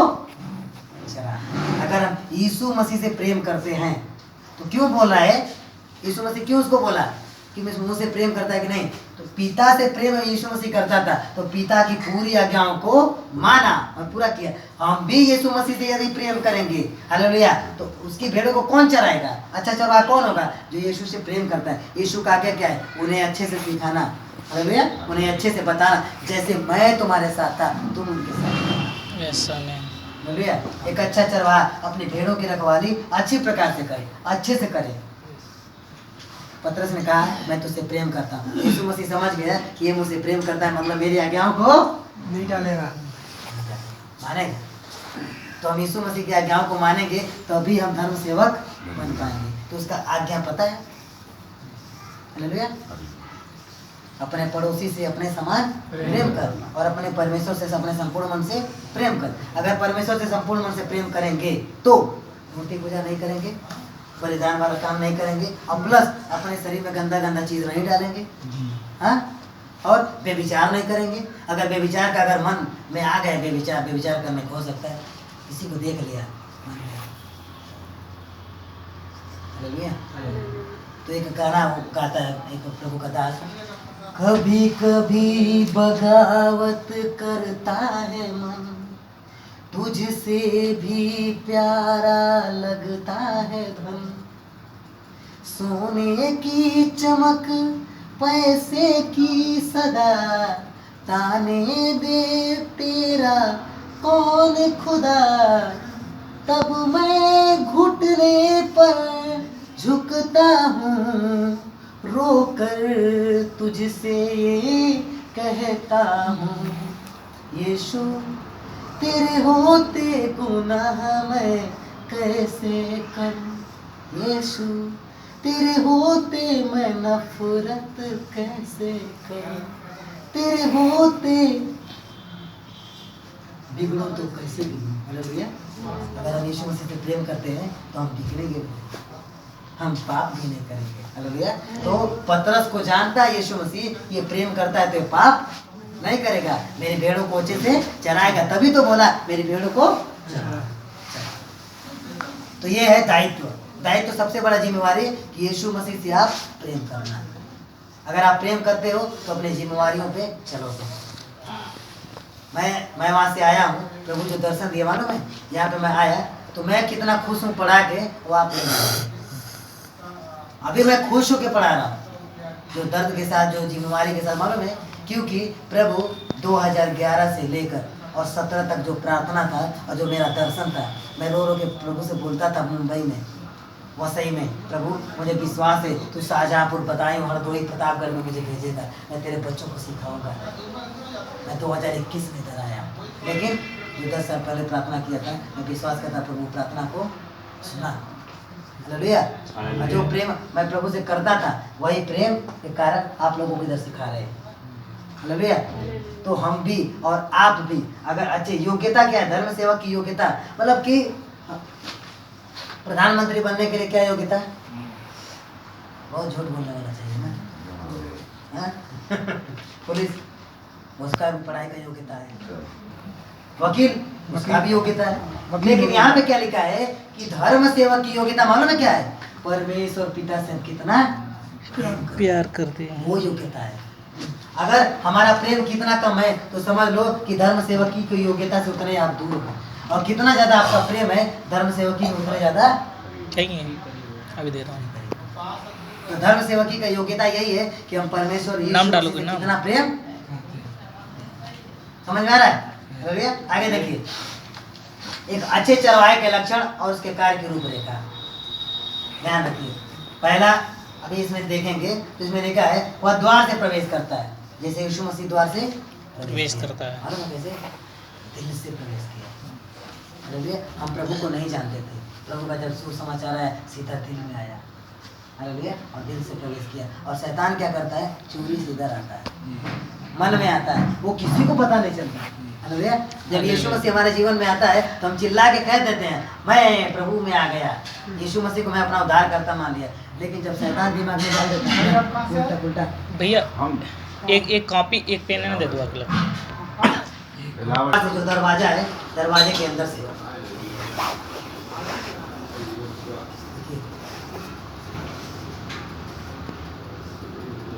चरा। अगर हम यीशु मसीह से प्रेम करते हैं तो क्यों बोला है यीशु मसीह, क्यों उसको बोला कि मैं मुझसे प्रेम करता है कि नहीं? तो पिता से प्रेम यीशु मसीह करता था, तो पिता की पूरी आज्ञाओं को माना और पूरा किया। हम भी यीशु मसीह से यदि प्रेम करेंगे, हालेलुया, तो उसकी भेड़ों को कौन चराएगा? अच्छा चरवाहा कौन होगा? जो यीशु से प्रेम करता है। यीशु का आज्ञा क्या है? उन्हें अच्छे से सिखाना, हालेलुया, उन्हें अच्छे से बताना, जैसे मैं तुम्हारे साथ था तुम उनके साथ। यस आमीन। हालेलुया। एक अच्छा चरवाहा अपनी भेड़ों की रखवाली अच्छी प्रकार से करे, अच्छे से करे। पतरस ने कहा मैं तुझसे प्रेम करता हूँ। यीशु मसीह समझ गया कि ये मुझसे प्रेम करता है, मतलब मेरी आज्ञाओं को नहीं डालेगा, मानेगा। तो हम यीशु मसीह की आज्ञाओं को मानेंगे तो अभी हम धर्म सेवक बन पाएंगे। तो उसका आज्ञा पता है, हालेलुया। अपने पड़ोसी से अपने समान प्रेम कर और अपने परमेश्वर से अपने संपूर्ण मन से प्रेम कर। अगर परमेश्वर से संपूर्ण मन से प्रेम करेंगे तो मूर्ति पूजा नहीं करेंगे, बलिदान वाला काम नहीं करेंगे, और प्लस अपने शरीर में गंदा गंदा चीज नहीं डालेंगे, हाँ, और बेविचार नहीं करेंगे। अगर बेविचार का अगर मन में आ गए, बेविचार करने को हो सकता है, किसी को देख लिया, हालेलुया। तो एक गाना गाता है एक प्रभु का दास, कभी कभी बगावत करता है मन, तुझसे भी प्यारा लगता है धन, सोने की चमक पैसे की सदा, ताने दे तेरा कौन खुदा, तब मैं घुटने पर झुकता हूँ, रोकर तुझसे ये कहता हूँ, यीशु तेरे होते गुनाह मैं कैसे करूं, यीशु तेरे होते मैं नफरत कैसे करूं, तेरे होते बिगड़ो तो कैसे बिगड़ो। हालेलुया। अगर हम यीशु मसीह से प्रेम करते हैं तो हम बिगड़ेंगे, हम पाप भी नहीं करेंगे। हालेलुया। तो पतरस को जानता है यीशु मसीह ये प्रेम करता है तो पाप नहीं करेगा, मेरी भेड़ों को अच्छे से चराएगा, तभी तो बोला मेरी भेड़ों को चरा। तो ये है दायित्व। दायित्व सबसे बड़ा जिम्मेवारी कि यीशु मसीह से आप प्रेम करना। अगर आप प्रेम करते हो तो अपनी जिम्मेवारियों पे चलोगे। मैं वहां से आया हूँ, प्रभु जो दर्शन दिया मालूम है, यहाँ पे मैं आया तो मैं कितना खुश हूँ पढ़ा के, वो आप अभी मैं खुश होके पढ़ा रहा हूँ, जो दर्द के साथ, जो जिम्मेवारी के साथ, मालूम है क्योंकि प्रभु 2011 से लेकर और 17 तक जो प्रार्थना था और जो मेरा दर्शन था, मैं रो रो के प्रभु से बोलता था मुंबई में, वसई में, प्रभु मुझे विश्वास है तू शाहजहाँपुर बताई हरदोई प्रतापगढ़ में मुझे भेजेगा, मैं तेरे बच्चों को सिखाऊंगा। मैं 2021 में इधर आया, लेकिन जो 10 साल पहले प्रार्थना किया था, मैं विश्वास करता प्रभु प्रार्थना को सुना। हालेलुया। जो प्रेम मैं प्रभु से करता था, वही प्रेम के कारण आप लोगों को इधर सिखा रहे हैं। हालेलुया। तो हम भी और आप भी अगर अच्छे, योग्यता क्या है? धर्म सेवक की योग्यता मतलब कि प्रधानमंत्री बनने के लिए क्या योग्यता? बहुत झूठ बोलने वाला चाहिए ना। पुलिस, उसका भी पढ़ाई का योग्यता है। वकील, उसका भी योग्यता है। लेकिन यहाँ पे क्या लिखा है कि धर्म सेवक की योग्यता मालूम है क्या है? परमेश्वर पिता से कितना प्यार करते हैं, वो योग्यता है। अगर हमारा प्रेम कितना कम है तो समझ लो कि धर्म सेवकी की योग्यता से उतने आप दूर हो, और कितना ज्यादा आपका प्रेम है धर्म सेवकी में उतने ज्यादा कहीं अभी दे रहा हूँ। तो धर्म सेवकी का योग्यता यही है कि हम परमेश्वर नाम डालोगे ना? कितना प्रेम, समझ में आ रहा है? आगे देखिए, एक अच्छे चरवाहे के लक्षण और उसके कार्य की रूपरेखा ध्यान रखिए। पहला अभी इसमें देखेंगे तो इसमें लिखा है वह द्वार से प्रवेश करता है, जैसे यीशु मसीह द्वार से प्रवेश करता है। मालूम है कैसे? दिल से प्रवेश किया। हालेलुया। हम प्रभु को नहीं जानते थे, प्रभु का जब सुसमाचार आया सीधा दिल में आया, हालेलुया, और दिल से प्रवेश किया। और शैतान क्या करता है? चोरी से इधर आता है, मन में आता है, वो किसी को पता नहीं चलता। हालेलुया। जब यीशु मसीह हमारे जीवन में आता है तो हम चिल्ला के कह देते हैं मैं प्रभु में आ गया, यीशु मसीह को मैं अपना उद्धार करता मान लिया। लेकिन जब शैतान दिमाग में डाल देता है उल्टा पुल्टा, भैया एक कॉपी एक पेन दे दो अगला। से जो दरवाजा है, दरवाजे के अंदर से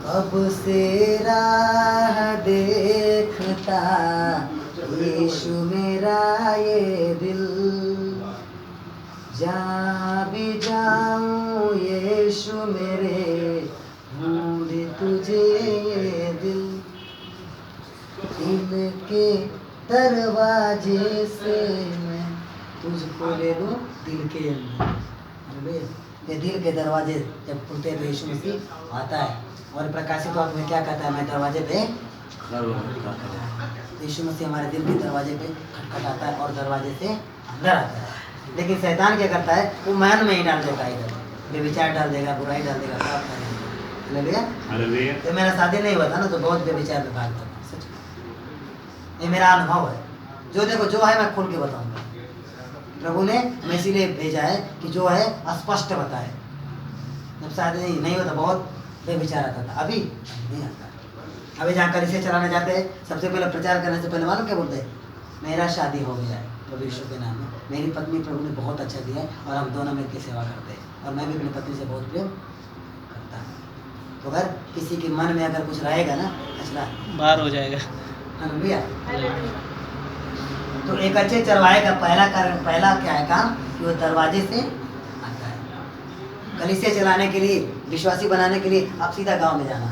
कब से राह देखता यीशु मेरा ये दिल, जहाँ भी जाऊँ यीशु मेरे ढूंढ तुझे ये दिल, दिल के दरवाजे से मैं तुझको ले लूँ दिल के अंदर। ये दिल के दरवाजे जब खुलते हैं तो यीशु मसीह आता है और प्रकाशित वाक्य में क्या कहता है, मैं दरवाजे पे यीशु मसीह हमारे दिल के दरवाजे पे खटखटाता है और दरवाजे से अंदर आता है। लेकिन शैतान क्या करता है, वो मन में ही डाल देता है, इधर बेविचार डाल देगा, बुराई डाल देगा, पाप कर देगा। हालेलुया। तो मेरा शादी नहीं हुआ था ना तो बहुत बेविचार में भागता था, सच ये मेरा अनुभव है। जो देखो जो है मैं खोल के बताऊंगा, प्रभु ने मैं इसीलिए भेजा है कि जो है स्पष्ट बताए। जब शादी नहीं होता बहुत बेविचार आता था, अभी नहीं आता। अभी जहाँ कलीसिया चलाने जाते हैं सबसे पहले प्रचार करने से पहले मालूम क्या बोलते हैं, मेरा शादी हो गया है प्रभु यीशु के नाम में, मेरी पत्नी प्रभु ने बहुत अच्छा दिया है और हम दोनों मिलकर सेवा करते हैं और मैं भी अपनी पत्नी से बहुत प्रेम करता हूँ। तो अगर किसी के मन में अगर कुछ रहेगा ना कचरा बाहर हो जाएगा। हालेलुया। तो एक अच्छे चरवाहे का पहला कारण, पहला क्या है काम, कि वो दरवाजे से आता है। कलीसिया चलाने के लिए, विश्वासी बनाने के लिए आप सीधा गांव में जाना,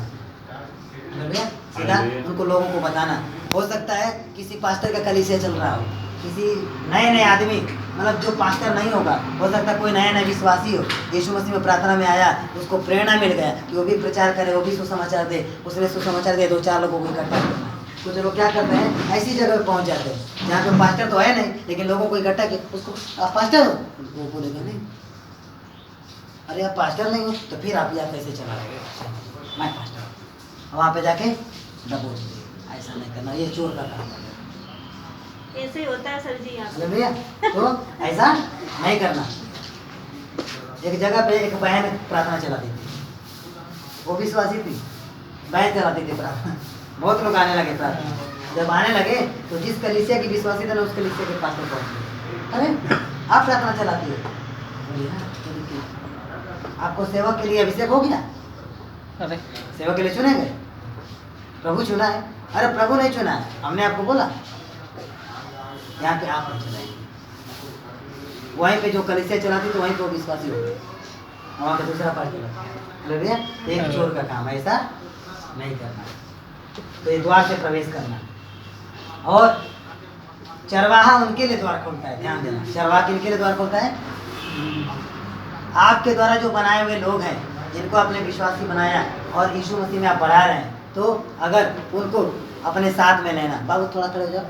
सीधा उनको लोगों को बताना। हो सकता है किसी पास्टर का कलीसिया चल रहा हो, किसी नए नए आदमी, मतलब जो पास्टर नहीं होगा, हो सकता है कोई नया नया विश्वासी हो, यीशु मसीह में प्रार्थना में आया, उसको प्रेरणा मिल गया कि वो भी प्रचार करे, वो भी सुसमाचार दे, उसने सुसमाचार दे 2-4 लोगों को इकट्ठा करना। कुछ लोग क्या करते हैं, ऐसी जगह पर पहुंच जाते हैं जहाँ पे पास्टर तो है नहीं, लेकिन लोगों को इकट्ठा किया, उसको आप पास्टर हो, वो बोलेगा नहीं, अरे आप पास्टर नहीं हो तो फिर आप यहाँ कैसे चला रहे हो, मैं पास्टर हूँ। वहाँ पे जाके दबोच दिए, ऐसा नहीं करना, ये चोर का काम है। ऐसे ही होता है सर जी यहाँ पे। भैया तो ऐसा नहीं करना। एक जगह पे एक बहन प्रार्थना चलाती थी, वो विश्वासी थी, बहन चलाती थी प्रार्थना, बहुत लोग आने लगे प्रार्थना। जब आने लगे तो जिस कलीसिया की विश्वासी था ना उस कलीसिया के पास में पहुँच गए, अरे आप प्रार्थना चलाती है, बोलिए हाँ, आपको सेवक के लिए अभिषेक हो गया, अरे सेवक के लिए चुने गए, प्रभु चुना है। अरे प्रभु नहीं चुना है, हमने आपको बोला यहाँ पे आप नहीं चलाएंगे। वहीं पे जो कलीसिया चलाती तो वहीं पे वो विश्वासी हो गए, वहाँ पे दूसरा पार्टी लगा। एक चोर का काम है, ऐसा नहीं करना। तो ये द्वार से प्रवेश करना, और चरवाहा उनके लिए द्वार खोलता है, ध्यान देना, चरवाहा किनके लिए द्वार खोलता है, आपके द्वारा जो बनाए हुए लोग हैं, जिनको आपने विश्वासी बनाया और यीशु मसीह में आप बढ़ा रहे हैं, तो अगर उनको अपने साथ में लेना। बाबू थोड़ा खड़े हो जाओ।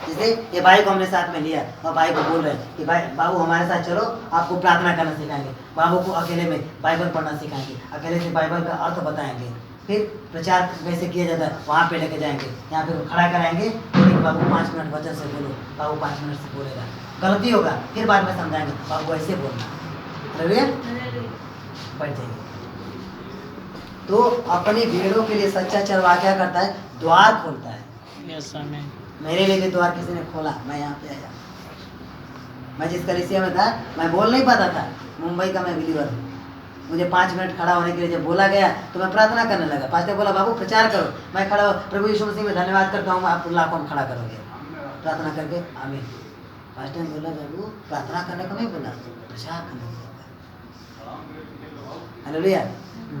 जैसे ये भाई को हमने साथ में लिया और भाई को बोल रहे हैं कि भाई बाबू हमारे साथ चलो, आपको प्रार्थना करना सिखाएंगे, बाबू को अकेले में बाइबल पढ़ना सिखाएंगे, अकेले से बाइबल का अर्थ बताएंगे, फिर प्रचार कैसे किया जाता है वहाँ पे लेके जाएंगे, यहाँ पे खड़ा कराएंगे, बोलेंगे बाबू 5 मिनट वचन से बोलो, बाबू 5 मिनट से बोलेगा, गलती होगा फिर बाद में समझाएंगे, बाबू ऐसे बोलना, रविया बढ़ जाएंगे। तो अपनी भीड़ों के लिए सच्चा चरवाहा क्या करता है, द्वार खोलता है। यस आमीन। मेरे लिए भी द्वार किसी ने खोला, मैं यहाँ पे आया। मैं जिस कलीसिया में था मैं बोल नहीं पाता था, मुंबई का मैं बिलीवर हूँ, मुझे 5 मिनट खड़ा होने के लिए जब बोला गया तो मैं प्रार्थना करने लगा। पास्टर बोला बाबू प्रचार करो, मैं खड़ा हो, प्रभु यीशु मसीह में धन्यवाद करता हूँ, आप लाखों में खड़ा करोगे, प्रार्थना करके आमीन। पास्टर ने बोला बाबू प्रार्थना करने को नहीं बोला, प्रचार करने को बोला। हालेलुया।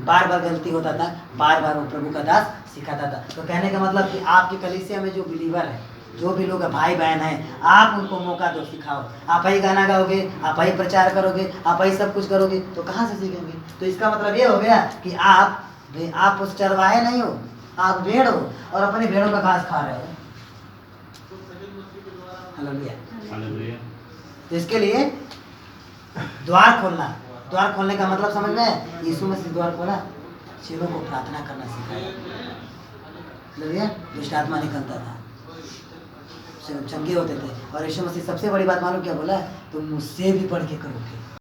बार बार गलती होता था, बार बार वो प्रभु का दास सिखाता था। तो कहने का मतलब कि आपकी कलीसिया में जो बिलीवर है, जो भी लोग भाई बहन हैं, आप उनको मौका दो, सिखाओ। आप ही गाना गाओगे, आप ही प्रचार करोगे, आप ही सब कुछ करोगे तो कहाँ से सीखेंगे। तो इसका मतलब ये हो गया कि आप उस चरवाहे नहीं हो, आप भेड़ हो और अपनी भेड़ों का घास खा रहे हो। हालेलुया। तो इसके लिए द्वार खोलना, द्वार खोलने का मतलब समझ में, यीशु मसीह द्वार खोला, चेलों को प्रार्थना करना सिखाया। मतलब भैया दुष्ट आत्मा निकलता था, चंगे होते थे। और यीशु मसीह सबसे बड़ी बात मालूम क्या बोला, तुम मुझसे भी पढ़ के करोगे।